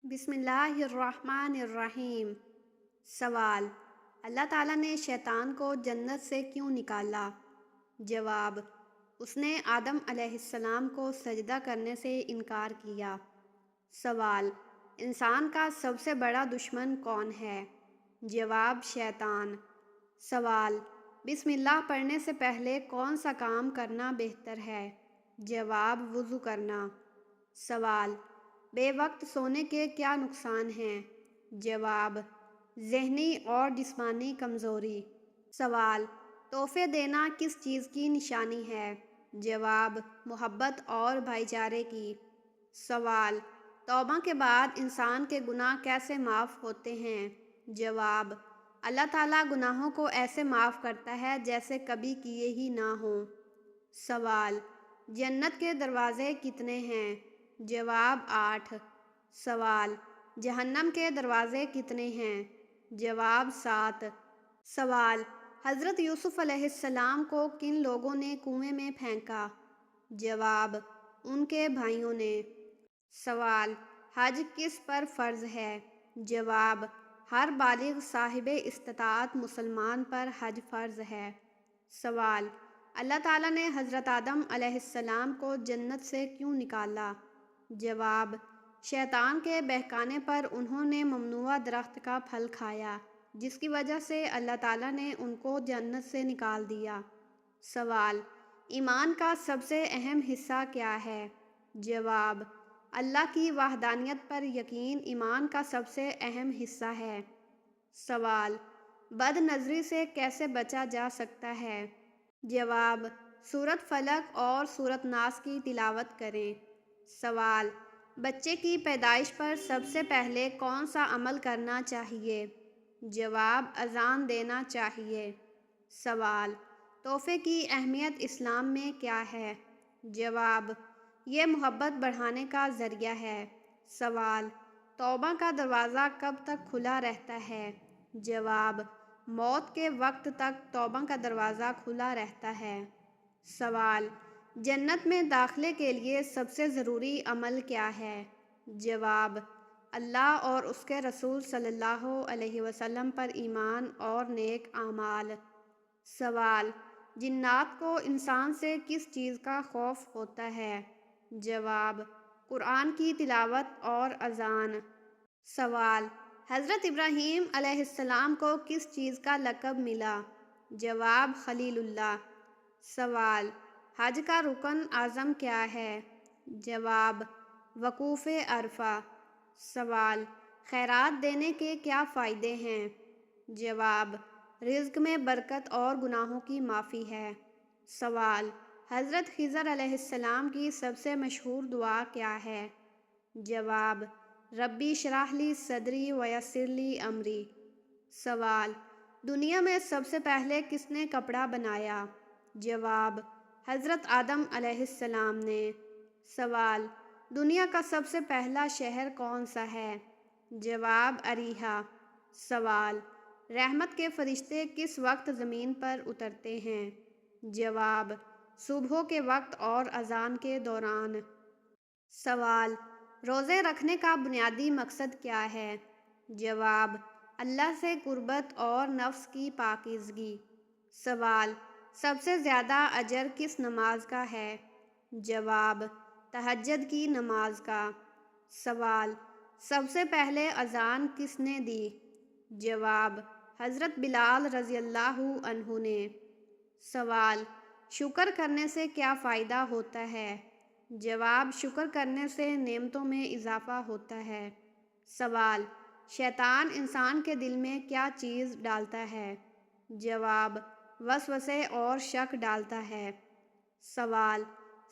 بسم اللہ الرحمن الرحیم۔ سوال: اللہ تعالیٰ نے شیطان کو جنت سے کیوں نکالا؟ جواب: اس نے آدم علیہ السلام کو سجدہ کرنے سے انکار کیا۔ سوال: انسان کا سب سے بڑا دشمن کون ہے؟ جواب: شیطان۔ سوال: بسم اللہ پڑھنے سے پہلے کون سا کام کرنا بہتر ہے؟ جواب: وضو کرنا۔ سوال: بے وقت سونے کے کیا نقصان ہیں؟ جواب: ذہنی اور جسمانی کمزوری۔ سوال: تحفے دینا کس چیز کی نشانی ہے؟ جواب: محبت اور بھائی چارے کی۔ سوال: توبہ کے بعد انسان کے گناہ کیسے معاف ہوتے ہیں؟ جواب: اللہ تعالیٰ گناہوں کو ایسے معاف کرتا ہے جیسے کبھی کیے ہی نہ ہوں۔ سوال: جنت کے دروازے کتنے ہیں؟ جواب: 8۔ سوال: جہنم کے دروازے کتنے ہیں؟ جواب: 7۔ سوال: حضرت یوسف علیہ السلام کو کن لوگوں نے کنویں میں پھینکا؟ جواب: ان کے بھائیوں نے۔ سوال: حج کس پر فرض ہے؟ جواب: ہر بالغ صاحب استطاعت مسلمان پر حج فرض ہے۔ سوال: اللہ تعالیٰ نے حضرت آدم علیہ السلام کو جنت سے کیوں نکالا؟ جواب: شیطان کے بہکانے پر انہوں نے ممنوعہ درخت کا پھل کھایا، جس کی وجہ سے اللہ تعالیٰ نے ان کو جنت سے نکال دیا۔ سوال: ایمان کا سب سے اہم حصہ کیا ہے؟ جواب: اللہ کی وحدانیت پر یقین ایمان کا سب سے اہم حصہ ہے۔ سوال: بد نظری سے کیسے بچا جا سکتا ہے؟ جواب: سورۃ فلق اور سورۃ ناس کی تلاوت کریں۔ سوال: بچے کی پیدائش پر سب سے پہلے کون سا عمل کرنا چاہیے؟ جواب: اذان دینا چاہیے۔ سوال: تحفے کی اہمیت اسلام میں کیا ہے؟ جواب: یہ محبت بڑھانے کا ذریعہ ہے۔ سوال: توبہ کا دروازہ کب تک کھلا رہتا ہے؟ جواب: موت کے وقت تک توبہ کا دروازہ کھلا رہتا ہے۔ سوال: جنت میں داخلے کے لیے سب سے ضروری عمل کیا ہے؟ جواب: اللہ اور اس کے رسول صلی اللہ علیہ وسلم پر ایمان اور نیک اعمال۔ سوال: جنات کو انسان سے کس چیز کا خوف ہوتا ہے؟ جواب: قرآن کی تلاوت اور اذان۔ سوال: حضرت ابراہیم علیہ السلام کو کس چیز کا لقب ملا؟ جواب: خلیل اللہ۔ سوال: حج کا رکن اعظم کیا ہے؟ جواب: وقوف عرفہ۔ سوال: خیرات دینے کے کیا فائدے ہیں؟ جواب: رزق میں برکت اور گناہوں کی معافی ہے۔ سوال: حضرت خضر علیہ السلام کی سب سے مشہور دعا کیا ہے؟ جواب: ربی اشرح لی صدری ویسر لی امری۔ سوال: دنیا میں سب سے پہلے کس نے کپڑا بنایا؟ جواب: حضرت آدم علیہ السلام نے۔ سوال: دنیا کا سب سے پہلا شہر کون سا ہے؟ جواب: اریحا۔ سوال: رحمت کے فرشتے کس وقت زمین پر اترتے ہیں؟ جواب: صبح کے وقت اور اذان کے دوران۔ سوال: روزے رکھنے کا بنیادی مقصد کیا ہے؟ جواب: اللہ سے قربت اور نفس کی پاکیزگی۔ سوال: سب سے زیادہ اجر کس نماز کا ہے؟ جواب: تہجد کی نماز کا۔ سوال: سب سے پہلے اذان کس نے دی؟ جواب: حضرت بلال رضی اللہ عنہ نے۔ سوال: شکر کرنے سے کیا فائدہ ہوتا ہے؟ جواب: شکر کرنے سے نعمتوں میں اضافہ ہوتا ہے۔ سوال: شیطان انسان کے دل میں کیا چیز ڈالتا ہے؟ جواب: وسوسے اور شک ڈالتا ہے۔ سوال: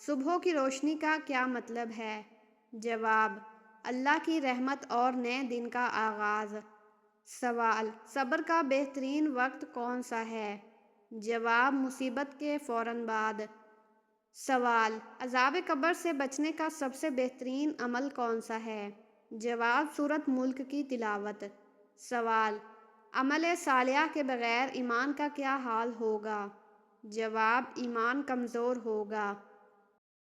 صبح کی روشنی کا کیا مطلب ہے؟ جواب: اللہ کی رحمت اور نئے دن کا آغاز۔ سوال: صبر کا بہترین وقت کون سا ہے؟ جواب: مصیبت کے فوراً بعد۔ سوال: عذاب قبر سے بچنے کا سب سے بہترین عمل کون سا ہے؟ جواب: سورۃ ملک کی تلاوت۔ سوال: عمل صالحہ کے بغیر ایمان کا کیا حال ہوگا؟ جواب: ایمان کمزور ہوگا۔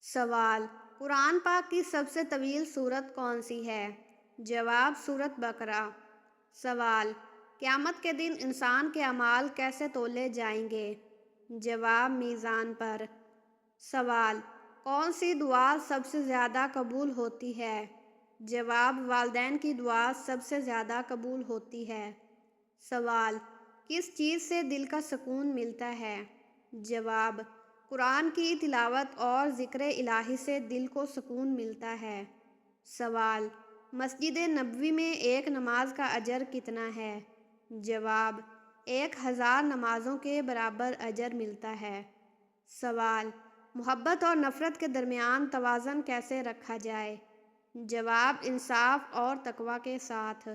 سوال: قرآن پاک کی سب سے طویل سورت کون سی ہے؟ جواب سورۃ بقرہ۔ سوال: قیامت کے دن انسان کے اعمال کیسے تولے جائیں گے؟ جواب: میزان پر۔ سوال: کون سی دعا سب سے زیادہ قبول ہوتی ہے؟ جواب: والدین کی دعا سب سے زیادہ قبول ہوتی ہے۔ سوال: کس چیز سے دل کا سکون ملتا ہے؟ جواب: قرآن کی تلاوت اور ذکر الہی سے دل کو سکون ملتا ہے۔ سوال: مسجد نبوی میں ایک نماز کا اجر کتنا ہے؟ جواب: 1000 نمازوں کے برابر اجر ملتا ہے۔ سوال: محبت اور نفرت کے درمیان توازن کیسے رکھا جائے؟ جواب: انصاف اور تقوی کے ساتھ۔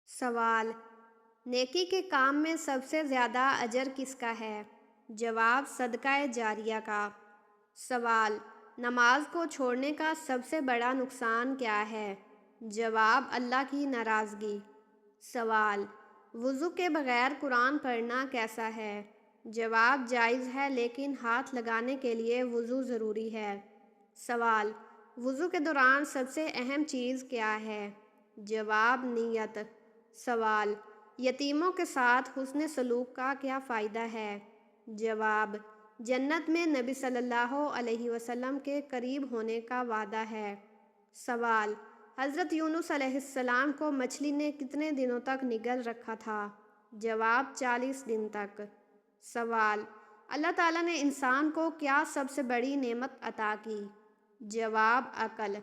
سوال: نیکی کے کام میں سب سے زیادہ اجر کس کا ہے؟ جواب: صدقہ جاریہ کا۔ سوال: نماز کو چھوڑنے کا سب سے بڑا نقصان کیا ہے؟ جواب: اللہ کی ناراضگی۔ سوال: وضو کے بغیر قرآن پڑھنا کیسا ہے؟ جواب: جائز ہے، لیکن ہاتھ لگانے کے لیے وضو ضروری ہے۔ سوال: وضو کے دوران سب سے اہم چیز کیا ہے؟ جواب: نیت۔ سوال: یتیموں کے ساتھ حسن سلوک کا کیا فائدہ ہے؟ جواب: جنت میں نبی صلی اللہ علیہ وسلم کے قریب ہونے کا وعدہ ہے۔ سوال: حضرت یونس علیہ السلام کو مچھلی نے کتنے دنوں تک نگل رکھا تھا؟ جواب: 40 دن تک۔ سوال: اللہ تعالیٰ نے انسان کو کیا سب سے بڑی نعمت عطا کی؟ جواب: عقل۔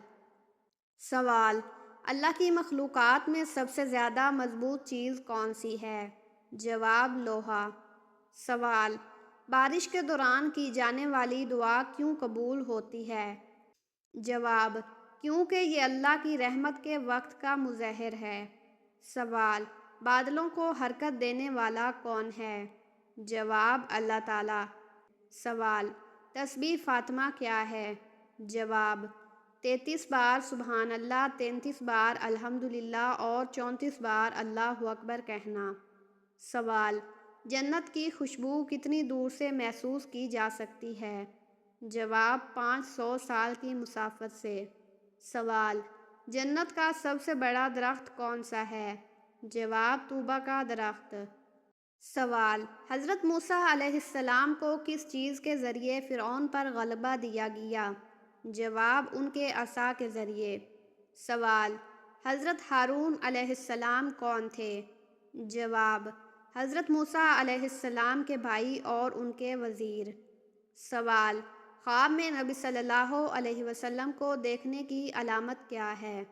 سوال: اللہ کی مخلوقات میں سب سے زیادہ مضبوط چیز کون سی ہے؟ جواب: لوہا۔ سوال: بارش کے دوران کی جانے والی دعا کیوں قبول ہوتی ہے؟ جواب: کیونکہ یہ اللہ کی رحمت کے وقت کا مظہر ہے۔ سوال: بادلوں کو حرکت دینے والا کون ہے؟ جواب: اللہ تعالیٰ۔ سوال: تسبیح فاطمہ کیا ہے؟ جواب: 33 بار سبحان اللہ، 33 بار الحمدللہ اور 34 بار اللہ اکبر کہنا۔ سوال: جنت کی خوشبو کتنی دور سے محسوس کی جا سکتی ہے؟ جواب: 500 سال کی مسافت سے۔ سوال: جنت کا سب سے بڑا درخت کون سا ہے؟ جواب: طوبیٰ کا درخت۔ سوال: حضرت موسیٰ علیہ السلام کو کس چیز کے ذریعے فرعون پر غلبہ دیا گیا؟ جواب: ان کے عصا کے ذریعے۔ سوال: حضرت ہارون علیہ السلام کون تھے؟ جواب: حضرت موسیٰ علیہ السلام کے بھائی اور ان کے وزیر۔ سوال: خواب میں نبی صلی اللہ علیہ وسلم کو دیکھنے کی علامت کیا ہے؟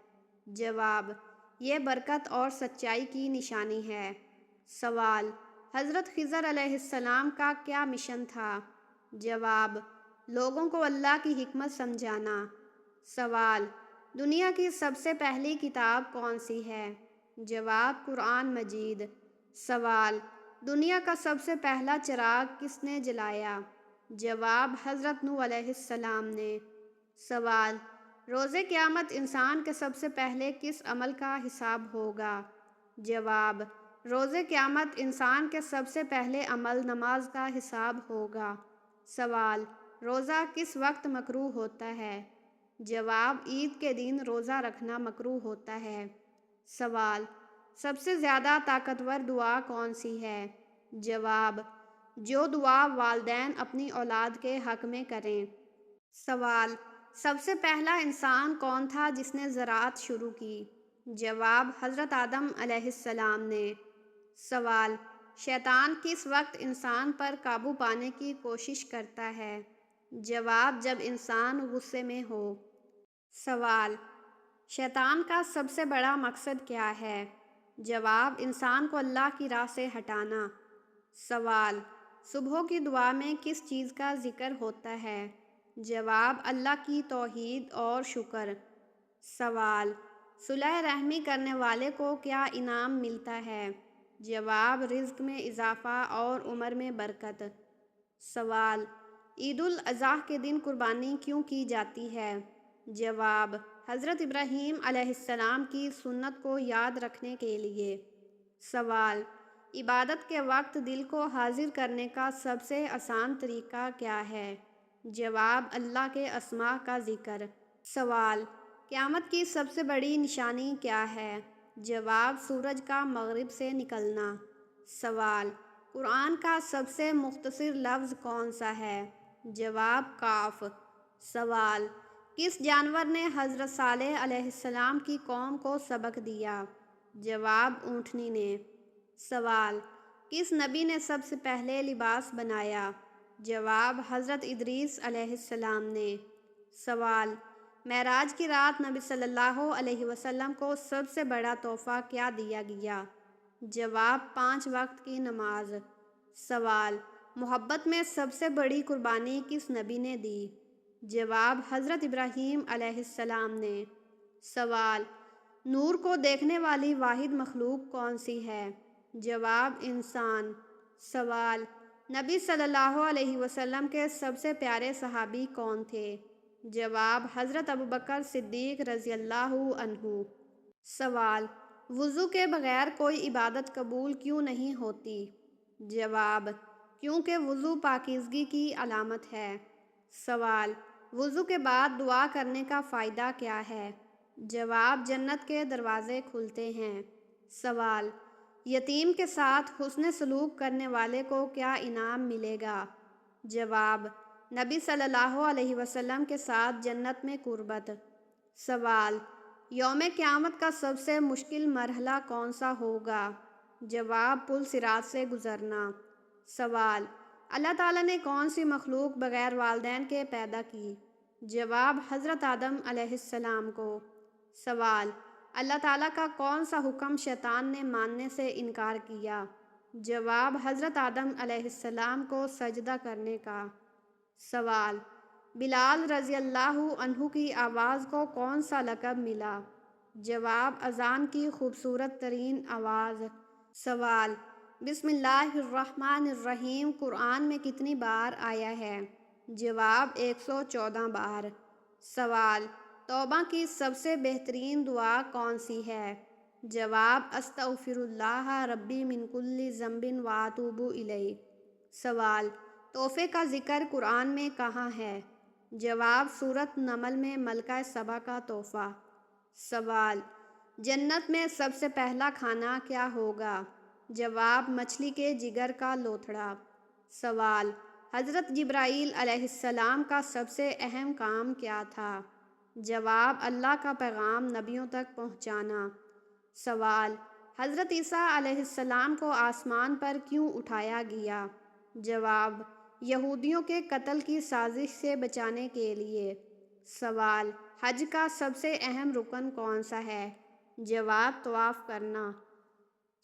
جواب: یہ برکت اور سچائی کی نشانی ہے۔ سوال: حضرت خضر علیہ السلام کا کیا مشن تھا؟ جواب: لوگوں کو اللہ کی حکمت سمجھانا۔ سوال: دنیا کی سب سے پہلی کتاب کون سی ہے؟ جواب: قرآن مجید۔ سوال: دنیا کا سب سے پہلا چراغ کس نے جلایا؟ جواب: حضرت نوح علیہ السلام نے۔ سوال: روز قیامت انسان کے سب سے پہلے کس عمل کا حساب ہوگا؟ جواب: روز قیامت انسان کے سب سے پہلے عمل نماز کا حساب ہوگا۔ سوال: روزہ کس وقت مکروہ ہوتا ہے؟ جواب: عید کے دن روزہ رکھنا مکروہ ہوتا ہے۔ سوال: سب سے زیادہ طاقتور دعا کون سی ہے؟ جواب: جو دعا والدین اپنی اولاد کے حق میں کریں۔ سوال: سب سے پہلا انسان کون تھا جس نے زراعت شروع کی؟ جواب: حضرت آدم علیہ السلام نے۔ سوال: شیطان کس وقت انسان پر قابو پانے کی کوشش کرتا ہے؟ جواب: جب انسان غصے میں ہو۔ سوال: شیطان کا سب سے بڑا مقصد کیا ہے؟ جواب: انسان کو اللہ کی راہ سے ہٹانا۔ سوال: صبح کی دعا میں کس چیز کا ذکر ہوتا ہے؟ جواب: اللہ کی توحید اور شکر۔ سوال: صلح رحمی کرنے والے کو کیا انعام ملتا ہے؟ جواب: رزق میں اضافہ اور عمر میں برکت۔ سوال: عید الاضحیٰ کے دن قربانی کیوں کی جاتی ہے؟ جواب: حضرت ابراہیم علیہ السلام کی سنت کو یاد رکھنے کے لیے۔ سوال: عبادت کے وقت دل کو حاضر کرنے کا سب سے آسان طریقہ کیا ہے؟ جواب: اللہ کے اسماء کا ذکر۔ سوال: قیامت کی سب سے بڑی نشانی کیا ہے؟ جواب، سورج کا مغرب سے نکلنا۔ سوال، قرآن کا سب سے مختصر لفظ کون سا ہے؟ جواب، قاف۔ سوال، کس جانور نے حضرت صالح علیہ السلام کی قوم کو سبق دیا؟ جواب، اونٹنی نے۔ سوال، کس نبی نے سب سے پہلے لباس بنایا؟ جواب، حضرت ادریس علیہ السلام نے۔ سوال، معراج کی رات نبی صلی اللہ علیہ وسلم کو سب سے بڑا تحفہ کیا دیا گیا؟ جواب، 5 وقت کی نماز۔ سوال، محبت میں سب سے بڑی قربانی کس نبی نے دی؟ جواب، حضرت ابراہیم علیہ السلام نے۔ سوال، نور کو دیکھنے والی واحد مخلوق کون سی ہے؟ جواب، انسان۔ سوال، نبی صلی اللہ علیہ وسلم کے سب سے پیارے صحابی کون تھے؟ جواب، حضرت ابوبکر صدیق رضی اللہ عنہ۔ سوال، وضو کے بغیر کوئی عبادت قبول کیوں نہیں ہوتی؟ جواب، کیونکہ وضو پاکیزگی کی علامت ہے۔ سوال، وضو کے بعد دعا کرنے کا فائدہ کیا ہے؟ جواب، جنت کے دروازے کھلتے ہیں۔ سوال، یتیم کے ساتھ حسن سلوک کرنے والے کو کیا انعام ملے گا؟ جواب، نبی صلی اللہ علیہ وسلم کے ساتھ جنت میں قربت۔ سوال، یوم قیامت کا سب سے مشکل مرحلہ کون سا ہوگا؟ جواب، پل صراط سے گزرنا۔ سوال، اللہ تعالیٰ نے کون سی مخلوق بغیر والدین کے پیدا کی؟ جواب، حضرت آدم علیہ السلام کو۔ سوال، اللہ تعالیٰ کا کون سا حکم شیطان نے ماننے سے انکار کیا؟ جواب، حضرت آدم علیہ السلام کو سجدہ کرنے کا۔ سوال، بلال رضی اللہ عنہ کی آواز کو کون سا لقب ملا؟ جواب، اذان کی خوبصورت ترین آواز۔ سوال، بسم اللہ الرحمن الرحیم قرآن میں کتنی بار آیا ہے؟ جواب، 114 بار۔ سوال، توبہ کی سب سے بہترین دعا کون سی ہے؟ جواب، استغفر اللہ ربی من کل ذنب واتوب الیہ۔ سوال، تحفے کا ذکر قرآن میں کہاں ہے؟ جواب، سورۃ نمل میں ملکہ سبا کا تحفہ۔ سوال، جنت میں سب سے پہلا کھانا کیا ہوگا؟ جواب، مچھلی کے جگر کا لوتھڑا۔ سوال، حضرت جبرائیل علیہ السلام کا سب سے اہم کام کیا تھا؟ جواب، اللہ کا پیغام نبیوں تک پہنچانا۔ سوال، حضرت عیسیٰ علیہ السلام کو آسمان پر کیوں اٹھایا گیا؟ جواب، یہودیوں کے قتل کی سازش سے بچانے کے لیے۔ سوال، حج کا سب سے اہم رکن کون سا ہے؟ جواب، طواف کرنا۔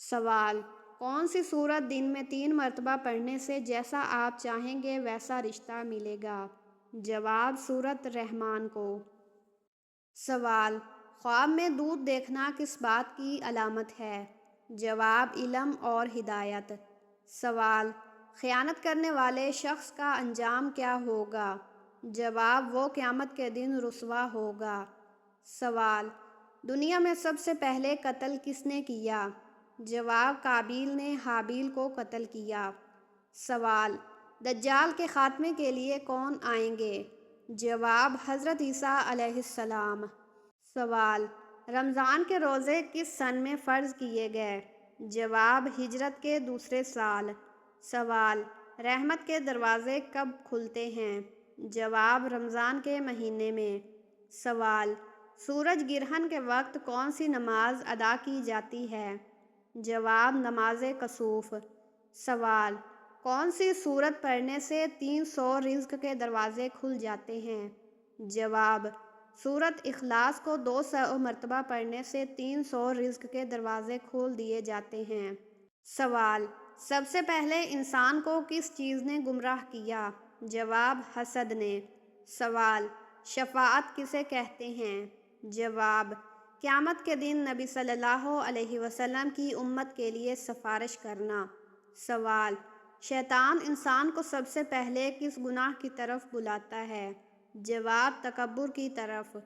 سوال، کون سی سورت دن میں 3 مرتبہ پڑھنے سے جیسا آپ چاہیں گے ویسا رشتہ ملے گا؟ جواب، سورۃ رحمان کو۔ سوال، خواب میں دودھ دیکھنا کس بات کی علامت ہے؟ جواب، علم اور ہدایت۔ سوال، خیانت کرنے والے شخص کا انجام کیا ہوگا؟ جواب، وہ قیامت کے دن رسوا ہوگا۔ سوال، دنیا میں سب سے پہلے قتل کس نے کیا؟ جواب، قابیل نے حابیل کو قتل کیا۔ سوال، دجال کے خاتمے کے لیے کون آئیں گے؟ جواب، حضرت عیسیٰ علیہ السلام۔ سوال، رمضان کے روزے کس سن میں فرض کیے گئے؟ جواب، ہجرت کے دوسرے سال۔ سوال، رحمت کے دروازے کب کھلتے ہیں؟ جواب، رمضان کے مہینے میں۔ سوال، سورج گرہن کے وقت کون سی نماز ادا کی جاتی ہے؟ جواب، نماز کسوف۔ سوال، کون سی سورت پڑھنے سے 300 رزق کے دروازے کھل جاتے ہیں؟ جواب، سورت اخلاص کو 200 مرتبہ پڑھنے سے 300 رزق کے دروازے کھول دیے جاتے ہیں۔ سوال، سب سے پہلے انسان کو کس چیز نے گمراہ کیا؟ جواب، حسد نے۔ سوال، شفاعت کسے کہتے ہیں؟ جواب، قیامت کے دن نبی صلی اللہ علیہ وسلم کی امت کے لیے سفارش کرنا۔ سوال، شیطان انسان کو سب سے پہلے کس گناہ کی طرف بلاتا ہے؟ جواب، تکبر کی طرف۔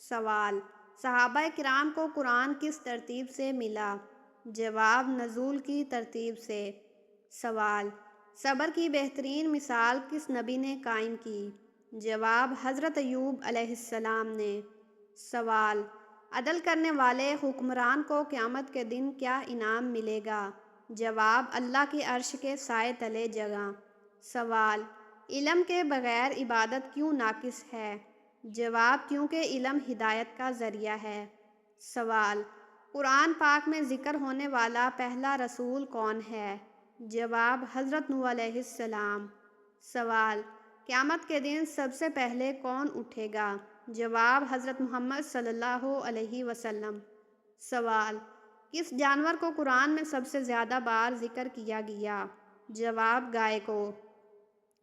سوال، صحابہ کرام کو قرآن کس ترتیب سے ملا؟ جواب، نزول کی ترتیب سے۔ سوال، صبر کی بہترین مثال کس نبی نے قائم کی؟ جواب، حضرت ایوب علیہ السلام نے۔ سوال: عدل کرنے والے حکمران کو قیامت کے دن کیا انعام ملے گا؟ جواب: اللہ کی عرش کے سائے تلے جگہ۔ سوال: علم کے بغیر عبادت کیوں ناقص ہے؟ جواب: کیونکہ علم ہدایت کا ذریعہ ہے۔ سوال: قرآن پاک میں ذکر ہونے والا پہلا رسول کون ہے؟ جواب: حضرت نوح علیہ السلام۔ سوال: قیامت کے دن سب سے پہلے کون اٹھے گا؟ جواب: حضرت محمد صلی اللہ علیہ وسلم۔ سوال: کس جانور کو قرآن میں سب سے زیادہ بار ذکر کیا گیا؟ جواب: گائے کو۔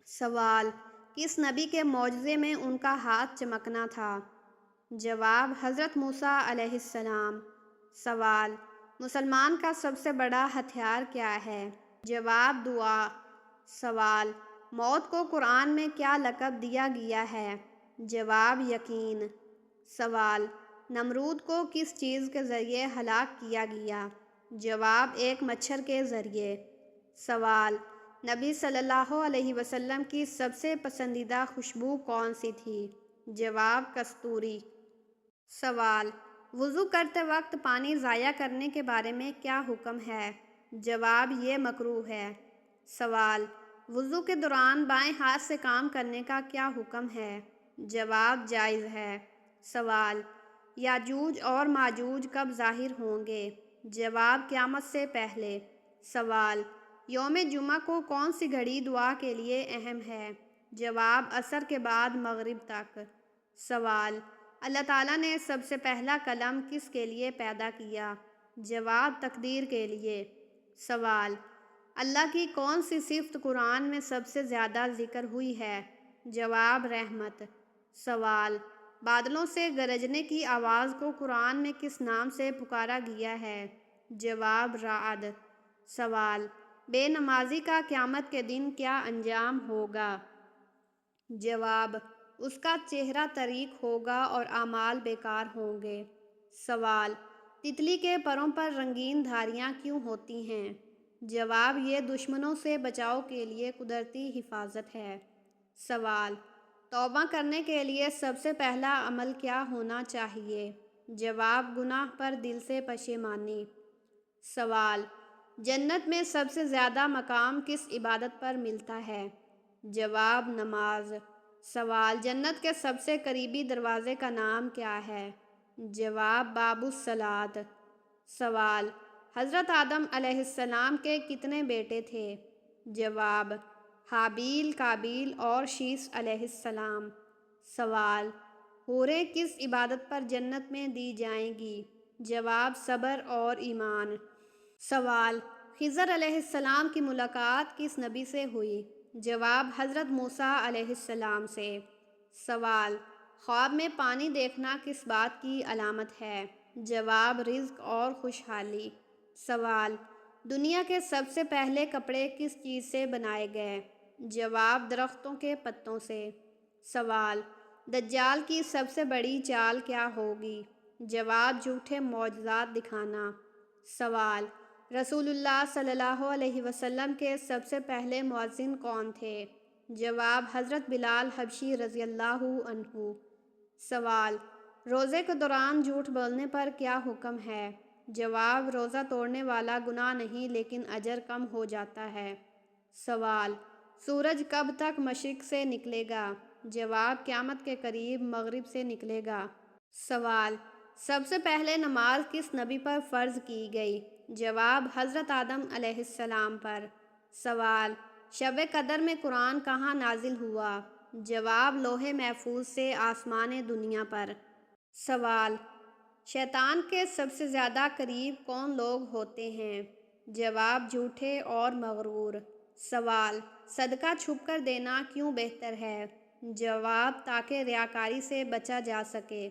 سوال: کس نبی کے معجزے میں ان کا ہاتھ چمکنا تھا؟ جواب: حضرت موسیٰ علیہ السلام۔ سوال: مسلمان کا سب سے بڑا ہتھیار کیا ہے؟ جواب: دعا۔ سوال: موت کو قرآن میں کیا لقب دیا گیا ہے؟ جواب: یقین۔ سوال: نمرود کو کس چیز کے ذریعے ہلاک کیا گیا؟ جواب: ایک مچھر کے ذریعے۔ سوال: نبی صلی اللہ علیہ وسلم کی سب سے پسندیدہ خوشبو کون سی تھی؟ جواب: کستوری۔ سوال: وضو کرتے وقت پانی ضائع کرنے کے بارے میں کیا حکم ہے؟ جواب: یہ مکروہ ہے۔ سوال: وضو کے دوران بائیں ہاتھ سے کام کرنے کا کیا حکم ہے؟ جواب: جائز ہے۔ سوال: یاجوج اور ماجوج کب ظاہر ہوں گے؟ جواب: قیامت سے پہلے۔ سوال: یوم جمعہ کو کون سی گھڑی دعا کے لیے اہم ہے؟ جواب: عصر کے بعد مغرب تک۔ سوال: اللہ تعالیٰ نے سب سے پہلا قلم کس کے لیے پیدا کیا؟ جواب: تقدیر کے لیے۔ سوال: اللہ کی کون سی صفت قرآن میں سب سے زیادہ ذکر ہوئی ہے؟ جواب: رحمت۔ سوال: بادلوں سے گرجنے کی آواز کو قرآن میں کس نام سے پکارا گیا ہے؟ جواب: رعد۔ سوال: بے نمازی کا قیامت کے دن کیا انجام ہوگا؟ جواب: اس کا چہرہ تریک ہوگا اور اعمال بیکار ہوں گے۔ سوال: تتلی کے پروں پر رنگین دھاریاں کیوں ہوتی ہیں؟ جواب: یہ دشمنوں سے بچاؤ کے لیے قدرتی حفاظت ہے۔ سوال: توبہ کرنے کے لیے سب سے پہلا عمل کیا ہونا چاہیے؟ جواب: گناہ پر دل سے پشیمانی۔ سوال: جنت میں سب سے زیادہ مقام کس عبادت پر ملتا ہے؟ جواب: نماز۔ سوال: جنت کے سب سے قریبی دروازے کا نام کیا ہے؟ جواب: باب الصلاۃ۔ سوال: حضرت آدم علیہ السلام کے کتنے بیٹے تھے؟ جواب: حابیل، قابیل اور شیث علیہ السلام۔ سوال: حوریں کس عبادت پر جنت میں دی جائیں گی؟ جواب: صبر اور ایمان۔ سوال: خضر علیہ السلام کی ملاقات کس نبی سے ہوئی؟ جواب: حضرت موسیٰ علیہ السلام سے۔ سوال: خواب میں پانی دیکھنا کس بات کی علامت ہے؟ جواب: رزق اور خوشحالی۔ سوال: دنیا کے سب سے پہلے کپڑے کس چیز سے بنائے گئے؟ جواب: درختوں کے پتوں سے۔ سوال: دجال کی سب سے بڑی چال کیا ہوگی؟ جواب: جھوٹے معجزات دکھانا۔ سوال: رسول اللہ صلی اللہ علیہ وسلم کے سب سے پہلے مؤذن کون تھے؟ جواب: حضرت بلال حبشی رضی اللہ عنہ۔ سوال: روزے کے دوران جھوٹ بولنے پر کیا حکم ہے؟ جواب: روزہ توڑنے والا گناہ نہیں لیکن اجر کم ہو جاتا ہے۔ سوال: سورج کب تک مشرق سے نکلے گا؟ جواب: قیامت کے قریب مغرب سے نکلے گا۔ سوال: سب سے پہلے نماز کس نبی پر فرض کی گئی؟ جواب: حضرت آدم علیہ السلام پر۔ سوال: شب قدر میں قرآن کہاں نازل ہوا؟ جواب: لوح محفوظ سے آسمان دنیا پر۔ سوال: شیطان کے سب سے زیادہ قریب کون لوگ ہوتے ہیں؟ جواب: جھوٹے اور مغرور۔ سوال: صدقہ چھپ کر دینا کیوں بہتر ہے؟ جواب: تاکہ ریاکاری سے بچا جا سکے۔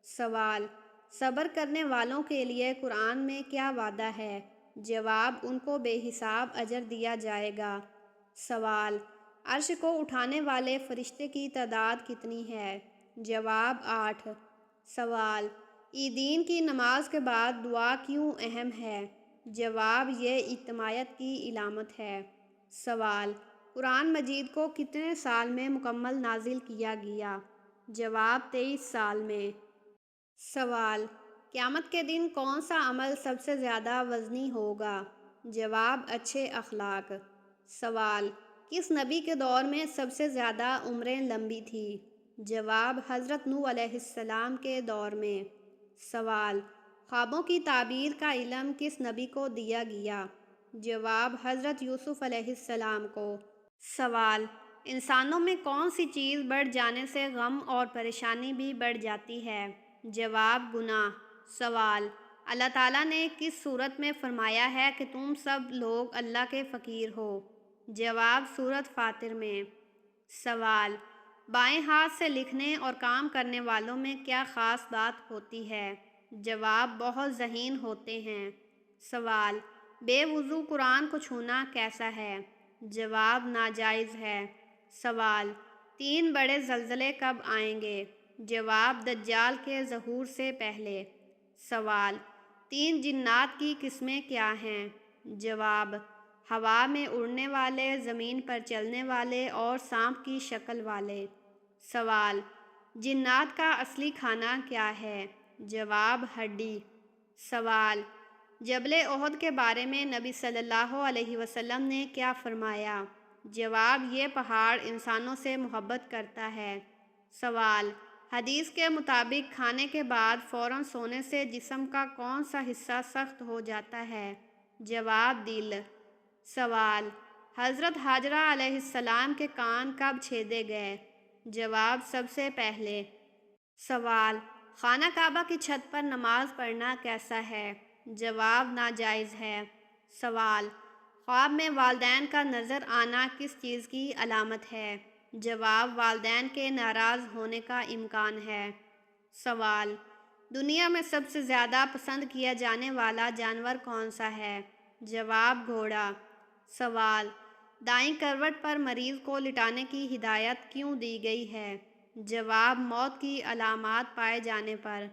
سوال: صبر کرنے والوں کے لیے قرآن میں کیا وعدہ ہے؟ جواب: ان کو بے حساب اجر دیا جائے گا۔ سوال: عرش کو اٹھانے والے فرشتے کی تعداد کتنی ہے؟ جواب: 8۔ سوال: عیدین کی نماز کے بعد دعا کیوں اہم ہے؟ جواب: یہ اجتماعیت کی علامت ہے۔ سوال: قرآن مجید کو کتنے سال میں مکمل نازل کیا گیا؟ جواب: 23 سال میں۔ سوال: قیامت کے دن کون سا عمل سب سے زیادہ وزنی ہوگا؟ جواب: اچھے اخلاق۔ سوال: کس نبی کے دور میں سب سے زیادہ عمریں لمبی تھیں؟ جواب: حضرت نوح علیہ السلام کے دور میں۔ سوال: خوابوں کی تعبیر کا علم کس نبی کو دیا گیا؟ جواب: حضرت یوسف علیہ السلام کو۔ سوال: انسانوں میں کون سی چیز بڑھ جانے سے غم اور پریشانی بھی بڑھ جاتی ہے؟ جواب: گناہ۔ سوال: اللہ تعالیٰ نے کس سورت میں فرمایا ہے کہ تم سب لوگ اللہ کے فقیر ہو؟ جواب: سورت فاطر میں۔ سوال: بائیں ہاتھ سے لکھنے اور کام کرنے والوں میں کیا خاص بات ہوتی ہے؟ جواب: بہت ذہین ہوتے ہیں۔ سوال: بے وضو قرآن کو چھونا کیسا ہے؟ جواب: ناجائز ہے۔ سوال: 3 بڑے زلزلے کب آئیں گے؟ جواب: دجال کے ظہور سے پہلے۔ سوال: 3 جنات کی قسمیں کیا ہیں؟ جواب: ہوا میں اڑنے والے، زمین پر چلنے والے اور سانپ کی شکل والے۔ سوال: جنات کا اصلی کھانا کیا ہے؟ جواب: ہڈی۔ سوال: جبل احد کے بارے میں نبی صلی اللہ علیہ وسلم نے کیا فرمایا؟ جواب: یہ پہاڑ انسانوں سے محبت کرتا ہے۔ سوال: حدیث کے مطابق کھانے کے بعد فوراً سونے سے جسم کا کون سا حصہ سخت ہو جاتا ہے؟ جواب: دل۔ سوال: حضرت حاجرہ علیہ السلام کے کان کب چھیدے گئے؟ جواب: سب سے پہلے۔ سوال: خانہ کعبہ کی چھت پر نماز پڑھنا کیسا ہے؟ جواب: ناجائز ہے۔ سوال: خواب میں والدین کا نظر آنا کس چیز کی علامت ہے؟ جواب: والدین کے ناراض ہونے کا امکان ہے۔ سوال: دنیا میں سب سے زیادہ پسند کیا جانے والا جانور کون سا ہے؟ جواب: گھوڑا۔ سوال: دائیں کروٹ پر مریض کو لٹانے کی ہدایت کیوں دی گئی ہے؟ جواب: موت کی علامات پائے جانے پر۔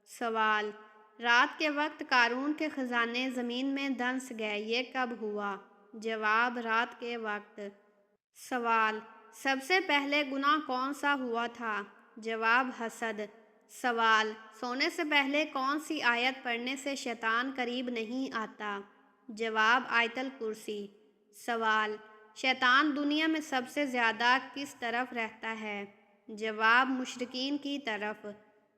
سوال: رات کے وقت قارون کے خزانے زمین میں دھنس گئے، یہ کب ہوا؟ جواب: رات کے وقت۔ سوال: سب سے پہلے گناہ کون سا ہوا تھا؟ جواب: حسد۔ سوال: سونے سے پہلے کون سی آیت پڑھنے سے شیطان قریب نہیں آتا؟ جواب: آیت الکرسی۔ سوال: شیطان دنیا میں سب سے زیادہ کس طرف رہتا ہے؟ جواب: مشرکین کی طرف۔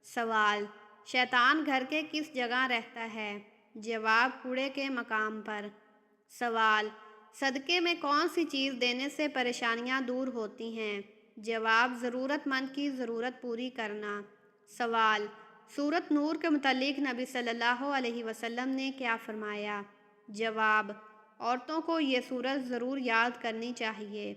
سوال: شیطان گھر کے کس جگہ رہتا ہے؟ جواب: کوڑے کے مقام پر۔ سوال: صدقے میں کون سی چیز دینے سے پریشانیاں دور ہوتی ہیں؟ جواب: ضرورت مند کی ضرورت پوری کرنا۔ سوال: سورت نور کے متعلق نبی صلی اللہ علیہ وسلم نے کیا فرمایا؟ جواب: عورتوں کو یہ سورت ضرور یاد کرنی چاہیے۔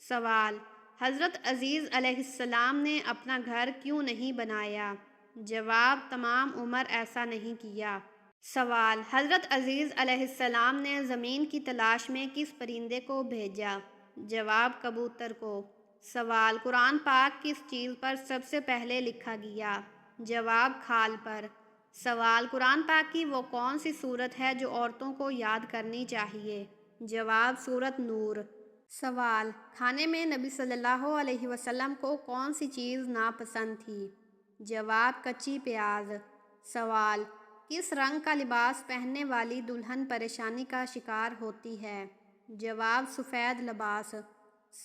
سوال: حضرت عزیز علیہ السلام نے اپنا گھر کیوں نہیں بنایا؟ جواب: تمام عمر ایسا نہیں کیا۔ سوال: حضرت عزیز علیہ السلام نے زمین کی تلاش میں کس پرندے کو بھیجا؟ جواب: کبوتر کو۔ سوال: قرآن پاک کس چیز پر سب سے پہلے لکھا گیا؟ جواب: کھال پر۔ سوال: قرآن پاک کی وہ کون سی سورت ہے جو عورتوں کو یاد کرنی چاہیے؟ جواب: سورت نور۔ سوال: کھانے میں نبی صلی اللہ علیہ وسلم کو کون سی چیز ناپسند تھی؟ جواب: کچی پیاز۔ سوال: کس رنگ کا لباس پہننے والی دلہن پریشانی کا شکار ہوتی ہے؟ جواب: سفید لباس۔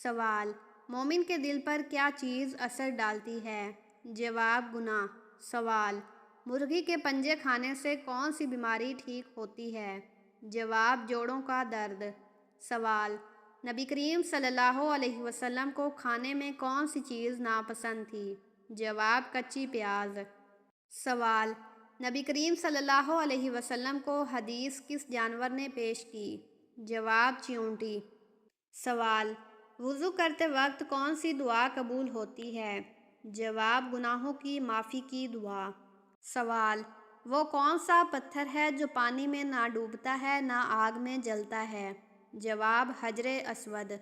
سوال: مومن کے دل پر کیا چیز اثر ڈالتی ہے؟ جواب: گناہ۔ سوال: مرغی کے پنجے کھانے سے کون سی بیماری ٹھیک ہوتی ہے؟ جواب: جوڑوں کا درد۔ سوال: نبی کریم صلی اللہ علیہ وسلم کو کھانے میں کون سی چیز ناپسند تھی؟ جواب: کچی پیاز۔ سوال: نبی کریم صلی اللہ علیہ وسلم کو حدیث کس جانور نے پیش کی؟ جواب: چیونٹی۔ سوال: وضو کرتے وقت کون سی دعا قبول ہوتی ہے؟ جواب: گناہوں کی معافی کی دعا۔ سوال: وہ کون سا پتھر ہے جو پانی میں نہ ڈوبتا ہے نہ آگ میں جلتا ہے؟ جواب: حجر اسود۔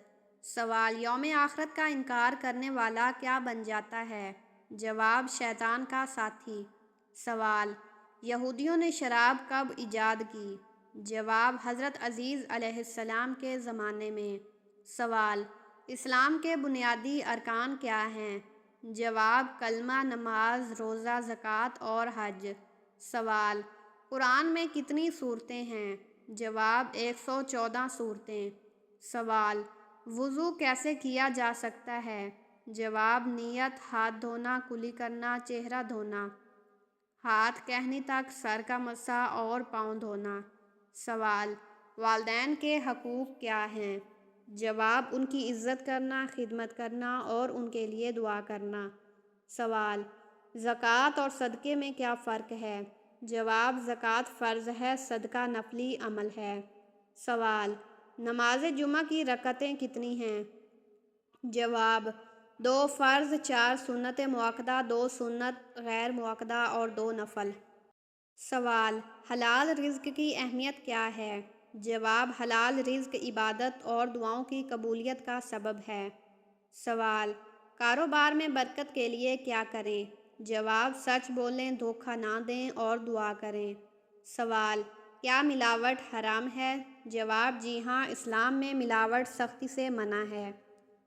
سوال: یوم آخرت کا انکار کرنے والا کیا بن جاتا ہے؟ جواب: شیطان کا ساتھی۔ سوال: یہودیوں نے شراب کب ایجاد کی؟ جواب: حضرت عزیز علیہ السلام کے زمانے میں۔ سوال: اسلام کے بنیادی ارکان کیا ہیں؟ جواب: کلمہ، نماز، روزہ، زکوٰۃ اور حج۔ سوال: قرآن میں کتنی سورتیں ہیں؟ جواب: 114 سورتیں۔ سوال: وضو کیسے کیا جا سکتا ہے؟ جواب: نیت، ہاتھ دھونا، کلی کرنا، چہرہ دھونا، ہاتھ کہنی تک، سر کا مسح اور پاؤں دھونا۔ سوال: والدین کے حقوق کیا ہیں؟ جواب: ان کی عزت کرنا، خدمت کرنا اور ان کے لیے دعا کرنا۔ سوال: زکوٰۃ اور صدقے میں کیا فرق ہے؟ جواب: زکوٰۃ فرض ہے، صدقہ نفلی عمل ہے۔ سوال: نماز جمعہ کی رکعتیں کتنی ہیں؟ جواب: 2 فرض، 4 سنت مؤکدہ، 2 سنت غیر مؤکدہ اور 2 نفل۔ سوال: حلال رزق کی اہمیت کیا ہے؟ جواب: حلال رزق عبادت اور دعاؤں کی قبولیت کا سبب ہے۔ سوال: کاروبار میں برکت کے لیے کیا کریں؟ جواب: سچ بولیں، دھوکہ نہ دیں اور دعا کریں۔ سوال: کیا ملاوٹ حرام ہے؟ جواب: جی ہاں، اسلام میں ملاوٹ سختی سے منع ہے۔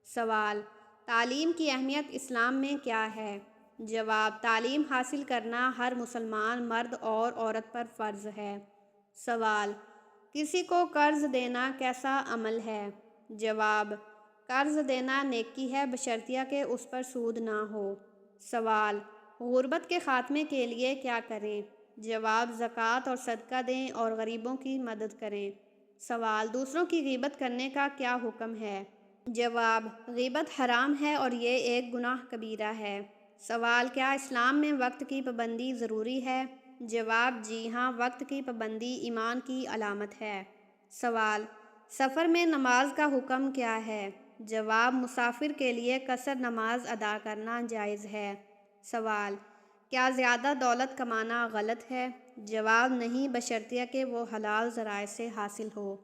سوال: تعلیم کی اہمیت اسلام میں کیا ہے؟ جواب: تعلیم حاصل کرنا ہر مسلمان مرد اور عورت پر فرض ہے۔ سوال: کسی کو قرض دینا کیسا عمل ہے؟ جواب: قرض دینا نیکی ہے بشرطیہ کہ اس پر سود نہ ہو۔ سوال: غربت کے خاتمے کے لیے کیا کریں؟ جواب: زکوٰۃ اور صدقہ دیں اور غریبوں کی مدد کریں۔ سوال: دوسروں کی غیبت کرنے کا کیا حکم ہے؟ جواب: غیبت حرام ہے اور یہ ایک گناہ کبیرہ ہے۔ سوال: کیا اسلام میں وقت کی پابندی ضروری ہے؟ جواب: جی ہاں، وقت کی پابندی ایمان کی علامت ہے۔ سوال: سفر میں نماز کا حکم کیا ہے؟ جواب: مسافر کے لیے قصر نماز ادا کرنا جائز ہے۔ سوال: کیا زیادہ دولت کمانا غلط ہے؟ جواب: نہیں، بشرطیہ کہ وہ حلال ذرائع سے حاصل ہو۔